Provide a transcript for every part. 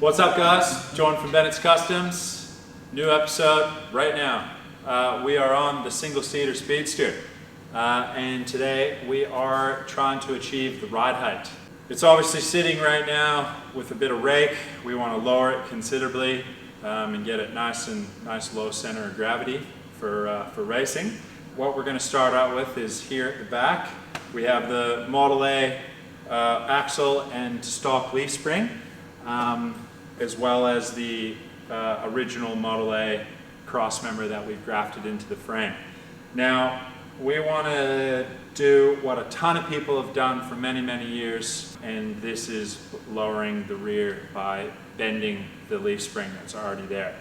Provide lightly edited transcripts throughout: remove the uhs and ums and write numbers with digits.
What's up, guys? John from Bennett's Customs. New episode right now. We are on the single-seater speedster, and today we are trying to achieve the ride height. It's obviously sitting right now with a bit of rake. We want to lower it considerably and get it nice low center of gravity for racing. What we're going to start out with is here at the back. We have the Model A axle and stock leaf spring, as well as the original Model A cross member that we've grafted into the frame. Now, we want to do what a ton of people have done for many years, and this is lowering the rear by bending the leaf spring that's already there.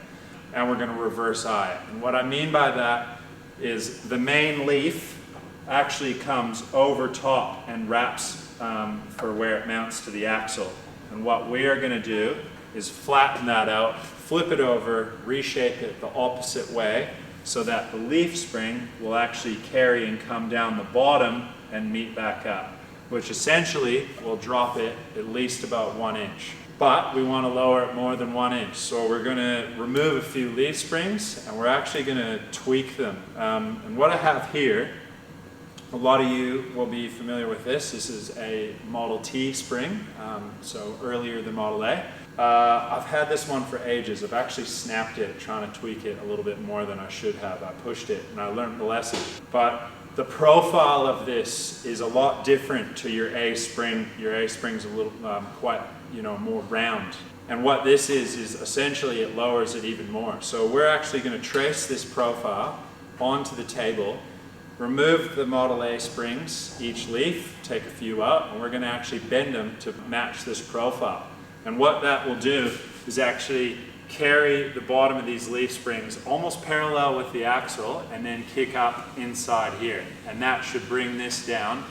And we're going to reverse eye it. And what I mean by that is the main leaf actually comes over top and wraps for where it mounts to the axle. And what we are going to do is flatten that out, flip it over, reshape it the opposite way so that the leaf spring will actually carry and come down the bottom and meet back up, which essentially will drop it at least about 1 inch. But we want to lower it more than 1 inch. So we're going to remove a few leaf springs and we're actually going to tweak them. And what I have here, a lot of you will be familiar with this. This is a Model T spring, so earlier than Model A. I've had this one for ages. I've actually snapped it, trying to tweak it a little bit more than I should have. I pushed it and I learned the lesson. But the profile of this is a lot different to your A spring. Your A spring's a little quite, more round. And what this is essentially it lowers it even more. So we're actually going to trace this profile onto the table, remove the Model A springs, each leaf, take a few out, and we're going to actually bend them to match this profile. And what that will do is actually carry the bottom of these leaf springs almost parallel with the axle and then kick up inside here. And that should bring this down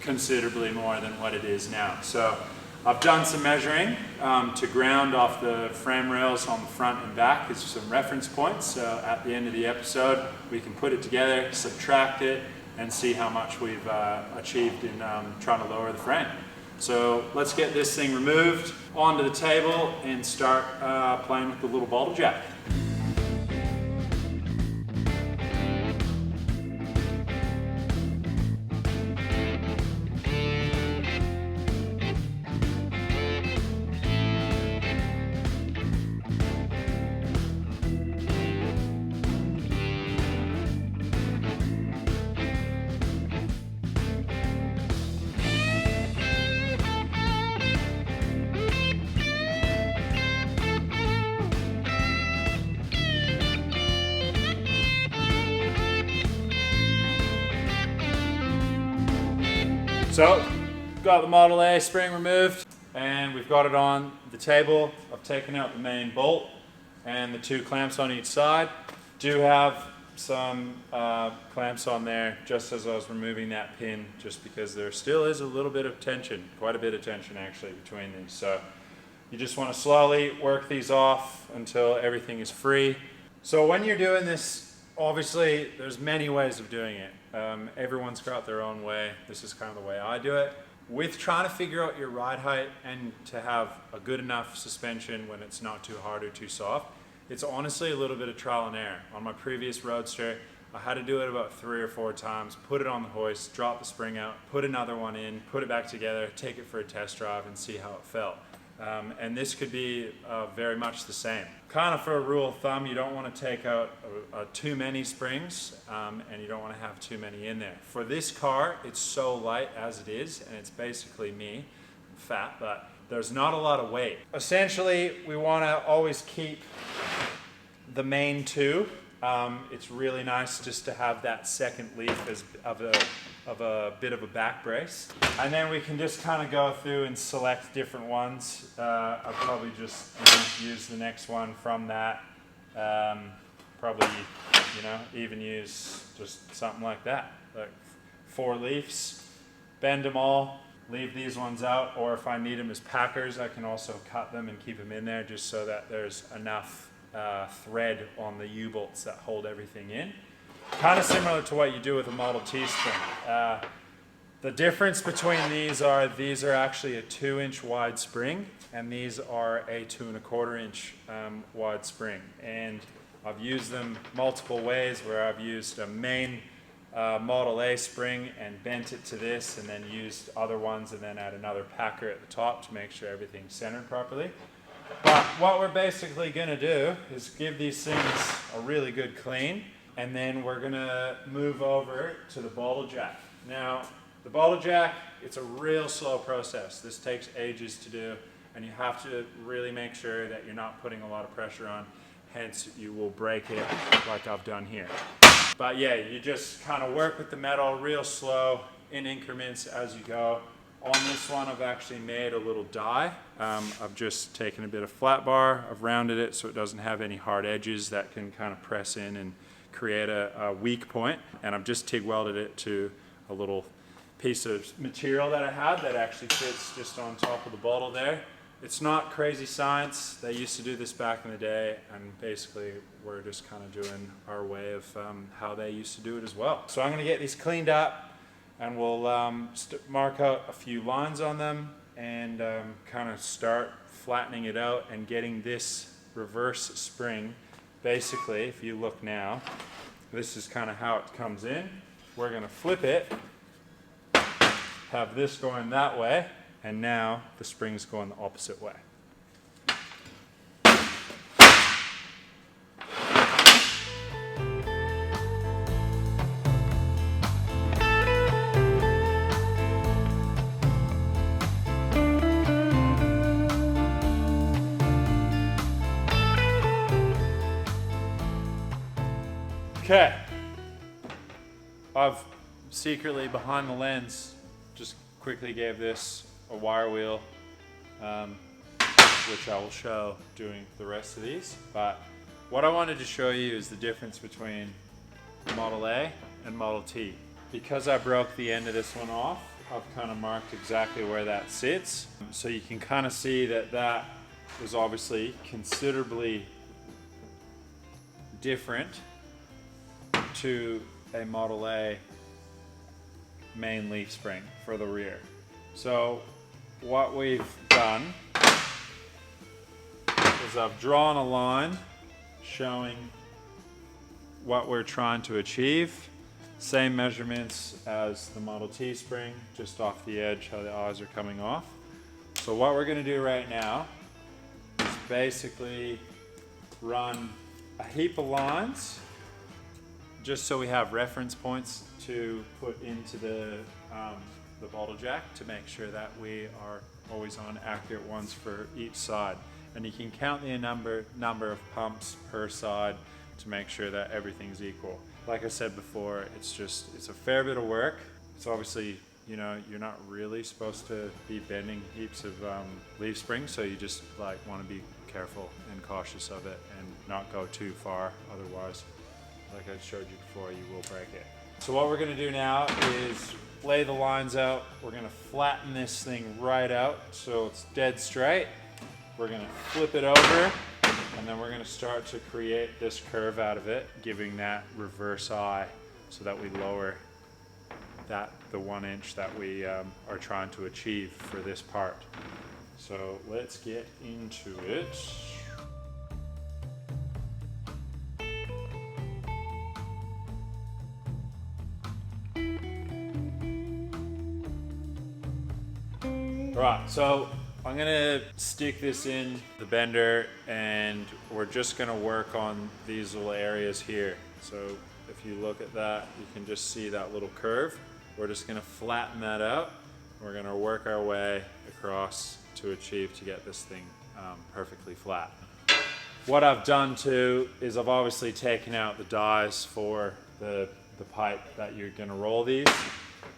considerably more than what it is now. So I've done some measuring to ground off the frame rails on the front and back. It's some reference points. So at the end of the episode, we can put it together, subtract it, and see how much we've achieved in trying to lower the frame. So let's get this thing removed onto the table and start playing with the little bottle jack. So, got the Model A spring removed and we've got it on the table. I've taken out the main bolt and the 2 clamps on each side. Do have some clamps on there just as I was removing that pin, just because there still is a little bit of tension, quite a bit of tension actually between these. So you just want to slowly work these off until everything is free. So when you're doing this, obviously there's many ways of doing it. Everyone's got their own way. This is kind of the way I do it. With trying to figure out your ride height and to have a good enough suspension when it's not too hard or too soft, it's honestly a little bit of trial and error. On my previous Roadster, I had to do it about 3 or 4 times, put it on the hoist, drop the spring out, put another one in, put it back together, take it for a test drive and see how it felt. And this could be very much the same. Kind of for a rule of thumb, you don't want to take out too many springs and you don't want to have too many in there. For this car, it's so light as it is, and it's basically me, I'm fat, but there's not a lot of weight. Essentially, we want to always keep the main 2. It's really nice just to have that second leaf as of a bit of a back brace. And then we can just kind of go through and select different ones. I'll probably just use the next one from that. Probably, even use just something like that. Like 4 leaves, bend them all, leave these ones out, or if I need them as packers, I can also cut them and keep them in there just so that there's enough thread on the U-bolts that hold everything in. Kind of similar to what you do with a Model T spring. The difference between these are actually a 2-inch wide spring, and these are a 2 1/4 inch wide spring. And I've used them multiple ways, where I've used a main Model A spring and bent it to this, and then used other ones, and then add another packer at the top to make sure everything's centered properly. But what we're basically going to do is give these things a really good clean, and then we're going to move over to the bottle jack. Now, the bottle jack, it's a real slow process. This takes ages to do, and you have to really make sure that you're not putting a lot of pressure on, hence you will break it like I've done here. But yeah, you just kind of work with the metal real slow in increments as you go. On this one, I've actually made a little die. I've just taken a bit of flat bar, I've rounded it so it doesn't have any hard edges that can kind of press in and create a weak point. And I've just TIG welded it to a little piece of material that I had that actually fits just on top of the bottle there. It's not crazy science. They used to do this back in the day, and basically we're just kind of doing our way of how they used to do it as well. So I'm going to get these cleaned up, and we'll mark out a few lines on them and kind of start flattening it out and getting this reverse spring. Basically, if you look now, this is kind of how it comes in. We're going to flip it, have this going that way, and now the spring's going the opposite way. Okay, I've secretly behind the lens just quickly gave this a wire wheel, which I will show doing the rest of these. But what I wanted to show you is the difference between Model A and Model T. Because I broke the end of this one off, I've kind of marked exactly where that sits. So you can kind of see that that was obviously considerably different to a Model A main leaf spring for the rear. So what we've done is I've drawn a line showing what we're trying to achieve. Same measurements as the Model T spring, just off the edge, how the eyes are coming off. So what we're going to do right now is basically run a heap of lines, just so we have reference points to put into the bottle jack to make sure that we are always on accurate ones for each side. And you can count the number of pumps per side to make sure that everything's equal. Like I said before, it's a fair bit of work. It's obviously, you know, you're not really supposed to be bending heaps of leaf springs, so you just like want to be careful and cautious of it and not go too far, otherwise, like I showed you before, you will break it. So what we're going to do now is lay the lines out. We're going to flatten this thing right out so it's dead straight. We're going to flip it over, and then we're going to start to create this curve out of it, giving that reverse eye so that we lower the 1 inch that we are trying to achieve for this part. So let's get into it. Right, so I'm gonna stick this in the bender, and we're just gonna work on these little areas here. So if you look at that, you can just see that little curve. We're just gonna flatten that out. We're gonna work our way across to get this thing perfectly flat. What I've done too is I've obviously taken out the dies for the pipe that you're gonna roll these,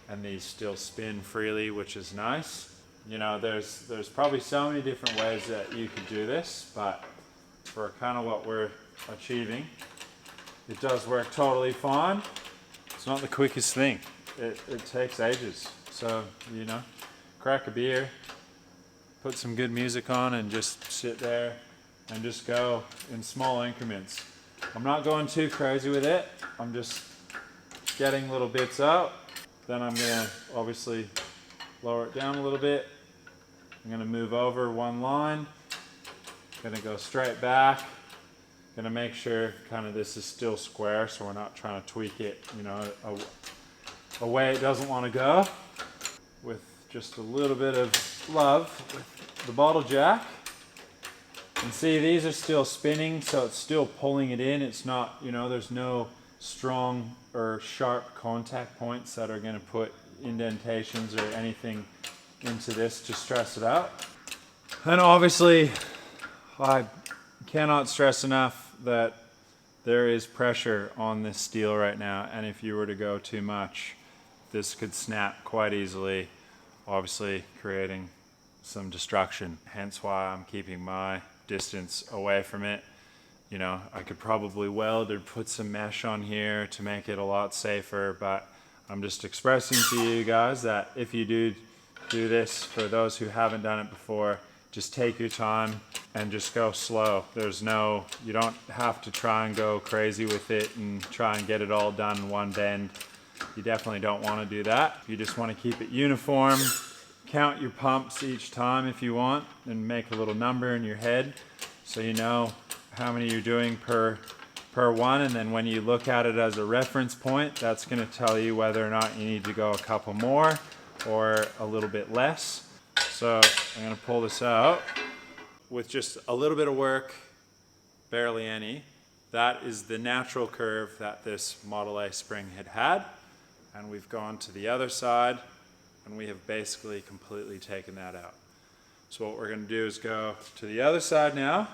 and these still spin freely, which is nice. You know, there's probably so many different ways that you could do this, but for kind of what we're achieving, it does work totally fine. It's not the quickest thing. It takes ages. So, you know, crack a beer, put some good music on, and just sit there and just go in small increments. I'm not going too crazy with it. I'm just getting little bits out, Then I'm gonna obviously lower it down a little bit. I'm gonna move over one line. Gonna go straight back. Gonna make sure kind of this is still square so we're not trying to tweak it, you know, a way it doesn't want to go. With just a little bit of love with the bottle jack. And see, these are still spinning, so it's still pulling it in. It's not, you know, there's no strong or sharp contact points that are gonna put indentations or anything into this to stress it out. And obviously, I cannot stress enough that there is pressure on this steel right now, and if you were to go too much, this could snap quite easily, obviously creating some destruction. Hence why I'm keeping my distance away from it. You know, I could probably weld or put some mesh on here to make it a lot safer, but I'm just expressing to you guys that if you do this, for those who haven't done it before, just take your time and just go slow. You don't have to try and go crazy with it and try and get it all done in one bend. You definitely don't want to do that. You just want to keep it uniform. Count your pumps each time if you want, and make a little number in your head so you know how many you're doing per one, and then when you look at it as a reference point, that's going to tell you whether or not you need to go a couple more or a little bit less. So I'm going to pull this out with just a little bit of work, barely any. That is the natural curve that this Model A spring had, and we've gone to the other side and we have basically completely taken that out. So what we're going to do is go to the other side now,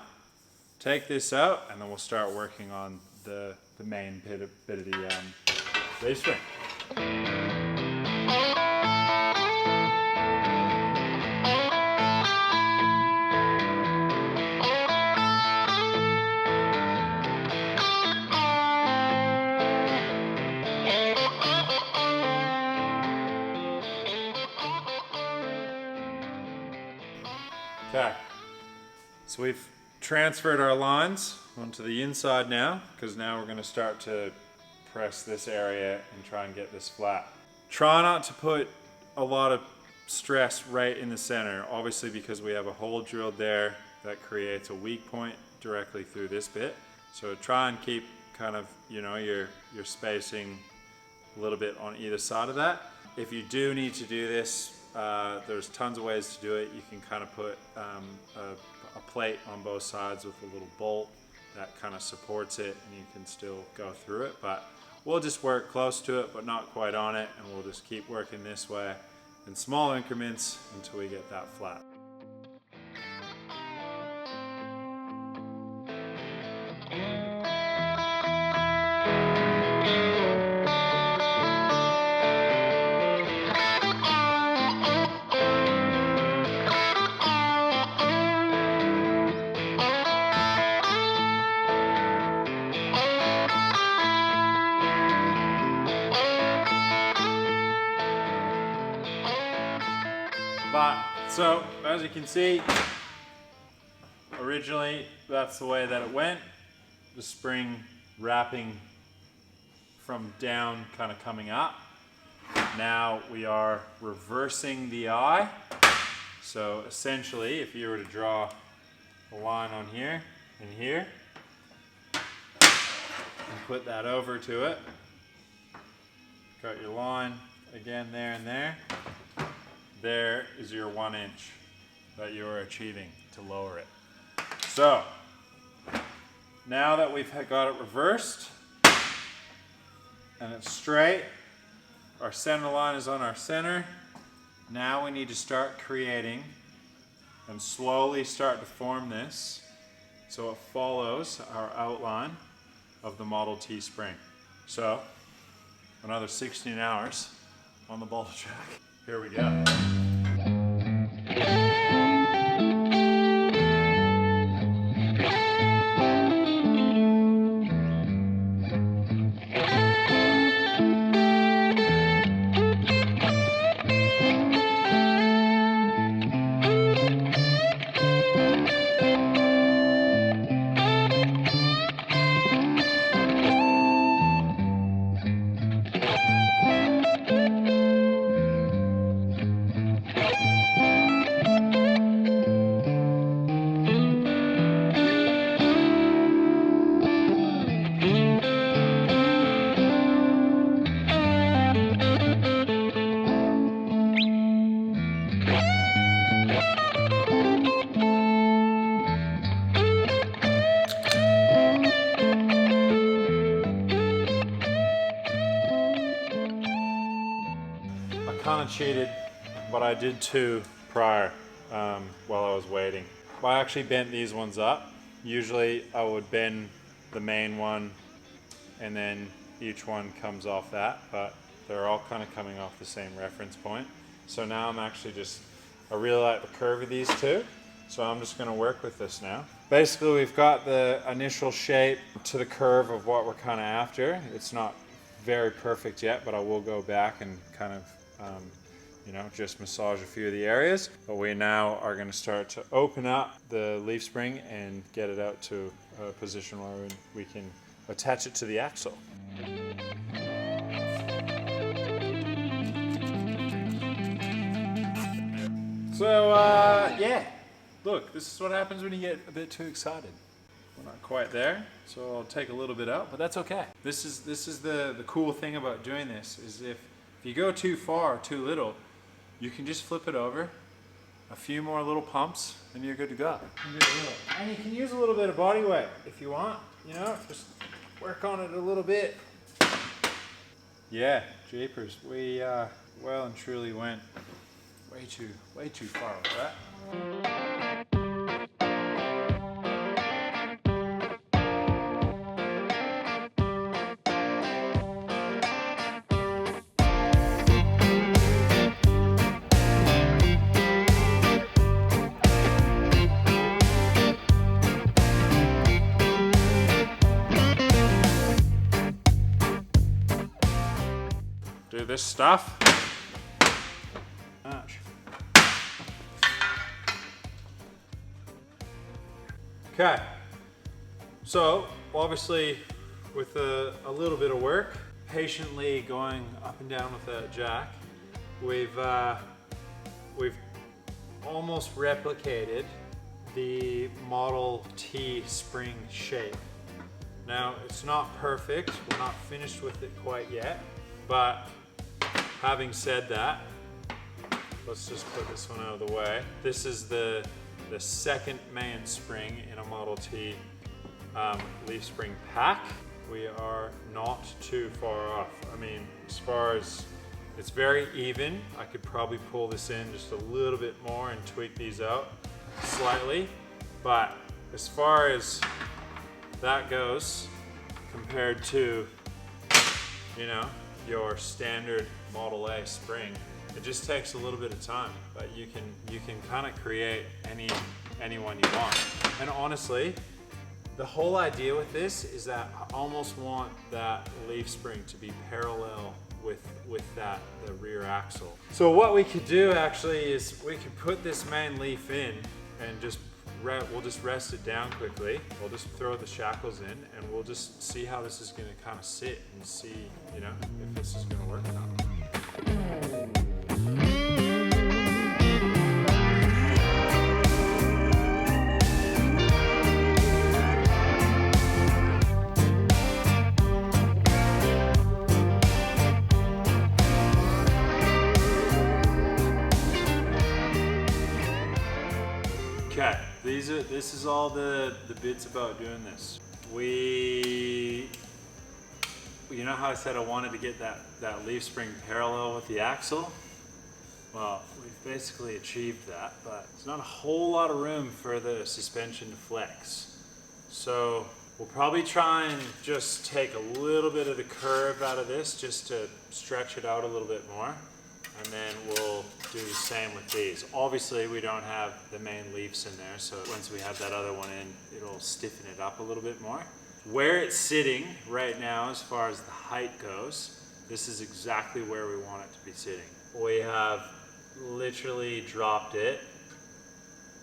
take this out, and then we'll start working on the main bit of the base spring. Okay, so we've transferred our lines onto the inside now, because now we're going to start to press this area and try and get this flat. Try not to put a lot of stress right in the center, obviously, because we have a hole drilled there that creates a weak point directly through this bit. So try and keep kind of, you know, your spacing a little bit on either side of that. If you do need to do this, there's tons of ways to do it. You can kind of put a plate on both sides with a little bolt that kind of supports it, and you can still go through it. But we'll just work close to it, but not quite on it, and we'll just keep working this way in small increments until we get that flat. So, as you can see, originally that's the way that it went. The spring wrapping from down, kind of coming up. Now we are reversing the eye. So essentially, if you were to draw a line on here and here, and put that over to it, cut your line again there and there. There is your 1 inch that you are achieving to lower it. So, now that we've got it reversed and it's straight, our center line is on our center. Now we need to start creating and slowly start to form this so it follows our outline of the Model T spring. So, another 16 hours on the ball track. Here we go. cheated, but I did 2 prior while I was waiting. I actually bent these ones up. Usually I would bend the main one and then each one comes off that, but they're all kind of coming off the same reference point. So now I'm actually I really like the curve of these 2, so I'm just going to work with this now. Basically, we've got the initial shape to the curve of what we're kind of after. It's not very perfect yet, but I will go back and kind of just massage a few of the areas. But we now are going to start to open up the leaf spring and get it out to a position where we can attach it to the axle. So yeah, look, this is what happens when you get a bit too excited. We're not quite there, so I'll take a little bit out, but that's okay. This is the cool thing about doing this, is if you go too far or too little, you can just flip it over, a few more little pumps, and you're good to go. And you can use a little bit of body weight if you want, just work on it a little bit. Yeah, jeepers, we well and truly went way too far with that. Do this stuff. Okay, so obviously with a little bit of work, patiently going up and down with that jack, we've almost replicated the Model T spring shape. Now, it's not perfect, we're not finished with it quite yet, but having said that, let's just put this one out of the way. This is the second mainspring in a Model T leaf spring pack. We are not too far off. I mean, as far as it's very even, I could probably pull this in just a little bit more and tweak these out slightly. But as far as that goes, compared to, your standard Model A spring, it just takes a little bit of time, but you can kind of create any one you want. And honestly, the whole idea with this is that I almost want that leaf spring to be parallel with the rear axle. So what we could do actually is we could put this main leaf in and we'll just rest it down quickly. We'll just throw the shackles in and we'll just see how this is going to kind of sit and see, if this is going to work or not. Okay, this is all the bits about doing this. You know how I said I wanted to get that leaf spring parallel with the axle? Well, we've basically achieved that, but there's not a whole lot of room for the suspension to flex. So we'll probably try and just take a little bit of the curve out of this just to stretch it out a little bit more. And then we'll do the same with these. Obviously, we don't have the main leaves in there, so once we have that other one in, it'll stiffen it up a little bit more. Where it's sitting right now, as far as the height goes, this is exactly where we want it to be sitting. We have literally dropped it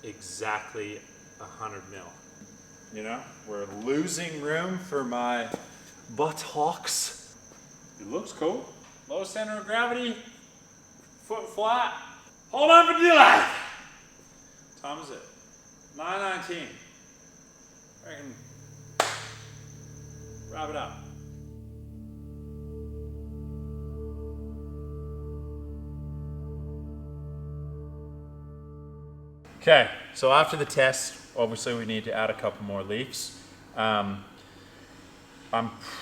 exactly 100 mil. We're losing room for my buttocks. It looks cool. Low center of gravity. Foot flat. Hold on for dear life. What time is it? 9:19. I can wrap it up. Okay, so after the test, obviously we need to add a couple more leaves. I'm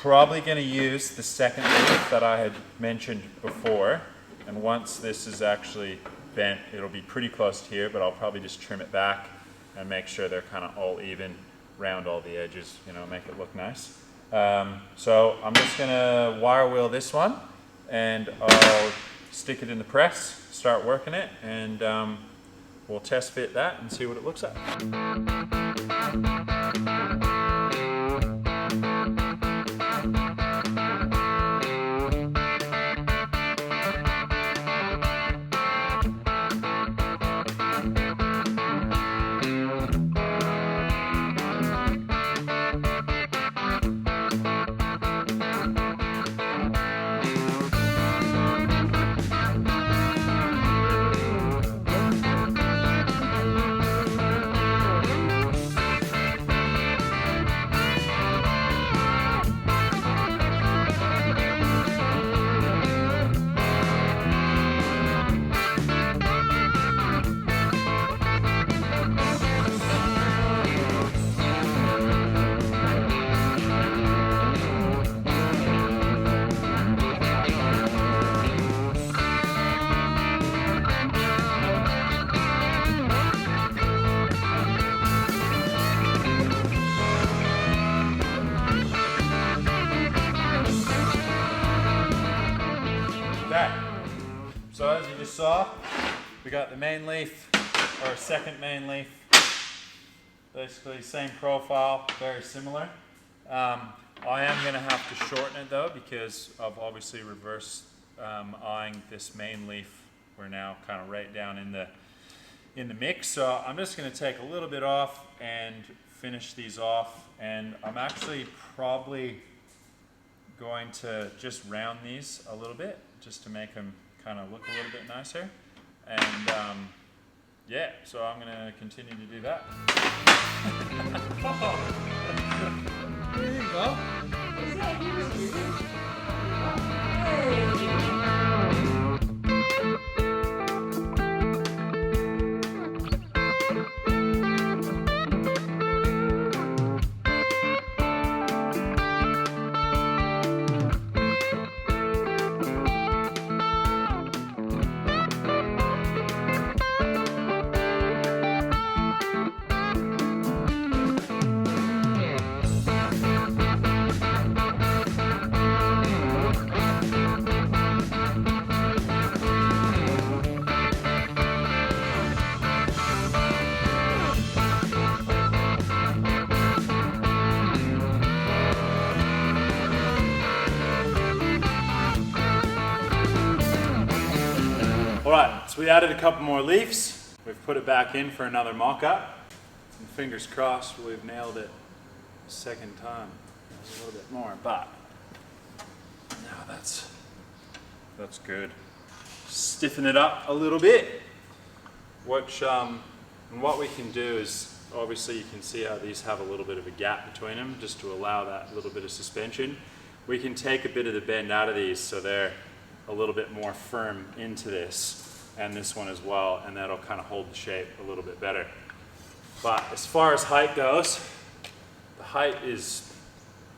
probably going to use the second leaf that I had mentioned before. And once this is actually bent, it'll be pretty close to here, but I'll probably just trim it back and make sure they're kind of all even around all the edges, you know, make it look nice. So I'm just gonna wire wheel this one, and I'll stick it in the press, start working it, and we'll test fit that and see what it looks like. Okay, so as you just saw, we got the main leaf, or second main leaf, basically same profile, very similar. I am going to have to shorten it though, because of obviously reverse eyeing this main leaf. We're now kind of right down in the mix, so I'm just going to take a little bit off and finish these off, and I'm actually probably going to just round these a little bit, just to make them kind of look a little bit nicer. And yeah, so I'm going to continue to do that. There you go. All right, so we added a couple more leaves. We've put it back in for another mock-up. And fingers crossed we've nailed it the second time. There's a little bit more, but now that's good. Stiffen it up a little bit, which and what we can do is, obviously you can see how these have a little bit of a gap between them, just to allow that little bit of suspension. We can take a bit of the bend out of these so they're a little bit more firm into this, and this one as well, and that'll kind of hold the shape a little bit better. But as far as height goes, the height is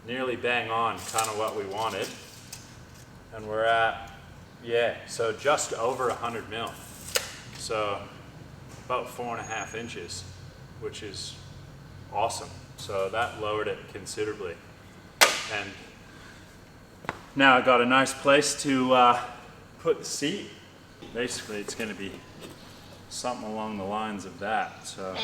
nearly bang on, kind of what we wanted. And we're at, yeah, so just over 100 mil. So about 4.5 inches, which is awesome. So that lowered it considerably. And now I got a nice place to put the seat. Basically, it's going to be something along the lines of that. So.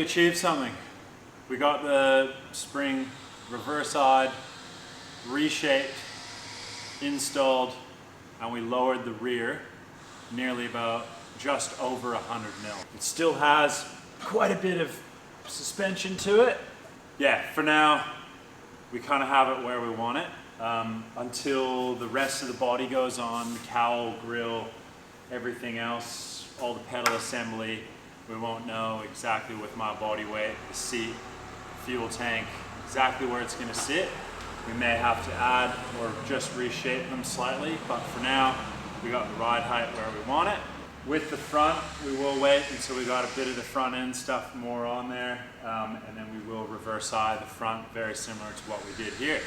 achieved something. We got the spring reverse-eyed, reshaped, installed, and we lowered the rear nearly about just over 100 mil. It still has quite a bit of suspension to it. Yeah, for now, we kind of have it where we want it until the rest of the body goes on, the cowl, grill, everything else, all the pedal assembly. We won't know exactly with my body weight, the seat, fuel tank, exactly where it's going to sit. We may have to add or just reshape them slightly, but for now, we got the ride height where we want it. With the front, we will wait until we got a bit of the front end stuff more on there, and then we will reverse eye the front, very similar to what we did here.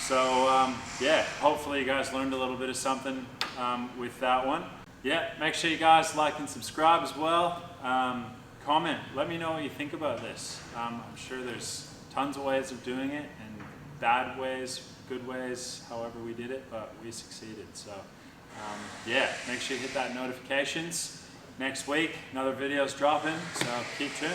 So yeah, hopefully you guys learned a little bit of something with that one. Yeah, make sure you guys like and subscribe as well. Comment, let me know what you think about this. I'm sure there's tons of ways of doing it, and bad ways, good ways, however we did it, but we succeeded. So yeah, make sure you hit that notifications. Next week, another video's dropping, so keep tuned.